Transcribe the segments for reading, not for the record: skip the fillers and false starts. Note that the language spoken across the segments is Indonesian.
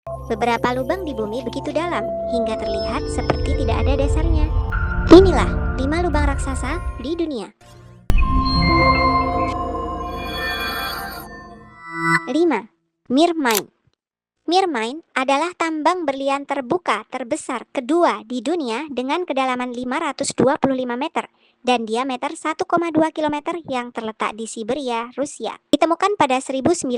Beberapa lubang di bumi begitu dalam hingga terlihat seperti tidak ada dasarnya. Inilah 5 lubang raksasa di dunia. 5. Myrmine. Myrmine adalah tambang berlian terbuka terbesar kedua di dunia dengan kedalaman 525 meter dan diameter 1,2 km yang terletak di Siberia, Rusia. Ditemukan pada 1955,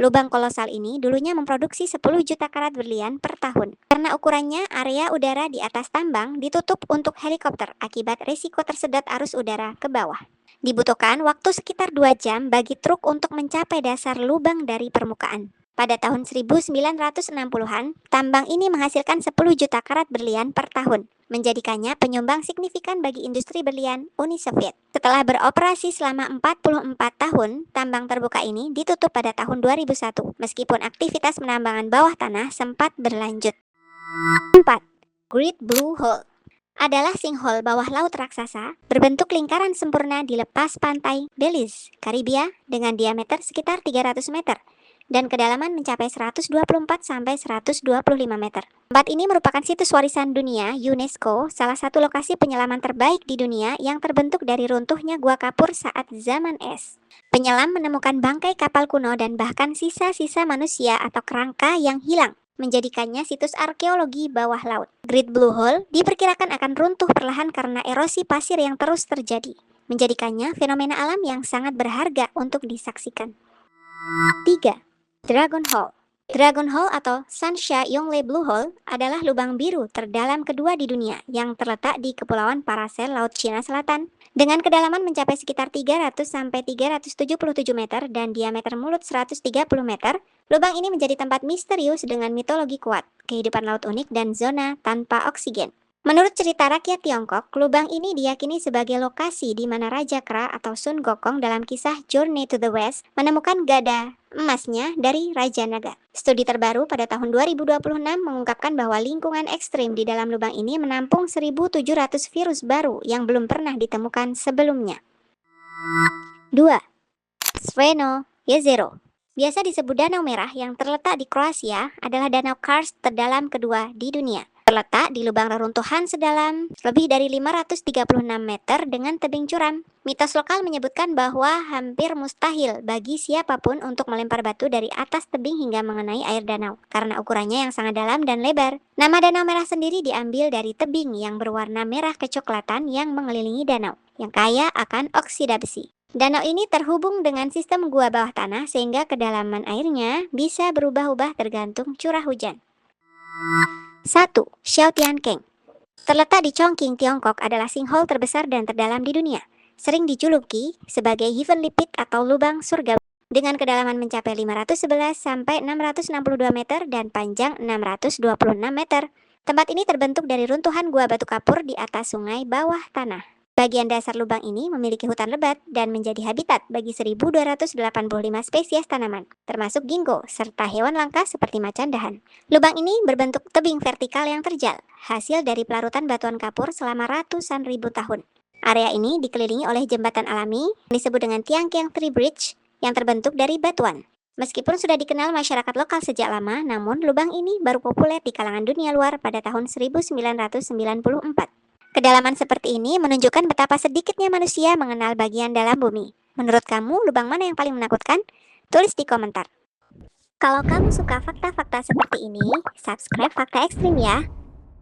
lubang kolosal ini dulunya memproduksi 10 juta karat berlian per tahun. Karena ukurannya, area udara di atas tambang ditutup untuk helikopter akibat risiko tersedot arus udara ke bawah. Dibutuhkan waktu sekitar 2 jam bagi truk untuk mencapai dasar lubang dari permukaan. Pada tahun 1960-an, tambang ini menghasilkan 10 juta karat berlian per tahun, menjadikannya penyumbang signifikan bagi industri berlian Uni Soviet. Setelah beroperasi selama 44 tahun, tambang terbuka ini ditutup pada tahun 2001, meskipun aktivitas penambangan bawah tanah sempat berlanjut. 4. Great Blue Hole adalah sinkhole bawah laut raksasa berbentuk lingkaran sempurna di lepas pantai Belize, Karibia dengan diameter sekitar 300 meter dan kedalaman mencapai 124-125 meter. Tempat ini merupakan situs warisan dunia UNESCO, salah satu lokasi penyelaman terbaik di dunia yang terbentuk dari runtuhnya gua kapur saat zaman es. Penyelam menemukan bangkai kapal kuno dan bahkan sisa-sisa manusia atau kerangka yang hilang, menjadikannya situs arkeologi bawah laut. Great Blue Hole diperkirakan akan runtuh perlahan karena erosi pasir yang terus terjadi, menjadikannya fenomena alam yang sangat berharga untuk disaksikan. 3. Dragon Hole. Dragon Hole atau Sansha Yongle Blue Hole adalah lubang biru terdalam kedua di dunia yang terletak di Kepulauan Paracel, Laut Cina Selatan. Dengan kedalaman mencapai sekitar 300-377 meter dan diameter mulut 130 meter, lubang ini menjadi tempat misterius dengan mitologi kuat, kehidupan laut unik, dan zona tanpa oksigen. Menurut cerita rakyat Tiongkok, lubang ini diyakini sebagai lokasi di mana Raja Kra atau Sun Gokong dalam kisah Journey to the West menemukan gada emasnya dari Raja Naga. Studi terbaru pada tahun 2026 mengungkapkan bahwa lingkungan ekstrim di dalam lubang ini menampung 1.700 virus baru yang belum pernah ditemukan sebelumnya. 2. Sveno Jezero. Biasa disebut Danau Merah yang terletak di Kroasia adalah danau karst terdalam kedua di dunia. Terletak di lubang reruntuhan sedalam lebih dari 536 meter dengan tebing curam. Mitos lokal menyebutkan bahwa hampir mustahil bagi siapapun untuk melempar batu dari atas tebing hingga mengenai air danau, karena ukurannya yang sangat dalam dan lebar. Nama Danau Merah sendiri diambil dari tebing yang berwarna merah kecoklatan yang mengelilingi danau, yang kaya akan oksida besi. Danau ini terhubung dengan sistem gua bawah tanah sehingga kedalaman airnya bisa berubah-ubah tergantung curah hujan. 1. Xiaotiankeng. Terletak di Chongqing, Tiongkok adalah sinkhole terbesar dan terdalam di dunia. Sering dijuluki sebagai Heavenly Pit atau lubang surga dengan kedalaman mencapai 511-662 meter dan panjang 626 meter. Tempat ini terbentuk dari runtuhan gua batu kapur di atas sungai bawah tanah. Bagian dasar lubang ini memiliki hutan lebat dan menjadi habitat bagi 1.285 spesies tanaman, termasuk ginkgo, serta hewan langka seperti macan dahan. Lubang ini berbentuk tebing vertikal yang terjal, hasil dari pelarutan batuan kapur selama ratusan ribu tahun. Area ini dikelilingi oleh jembatan alami yang disebut dengan Tiang Kiang Tree Bridge yang terbentuk dari batuan. Meskipun sudah dikenal masyarakat lokal sejak lama, namun lubang ini baru populer di kalangan dunia luar pada tahun 1994. Kedalaman seperti ini menunjukkan betapa sedikitnya manusia mengenal bagian dalam bumi. Menurut kamu, lubang mana yang paling menakutkan? Tulis di komentar. Kalau kamu suka fakta-fakta seperti ini, subscribe Fakta Ekstrim ya.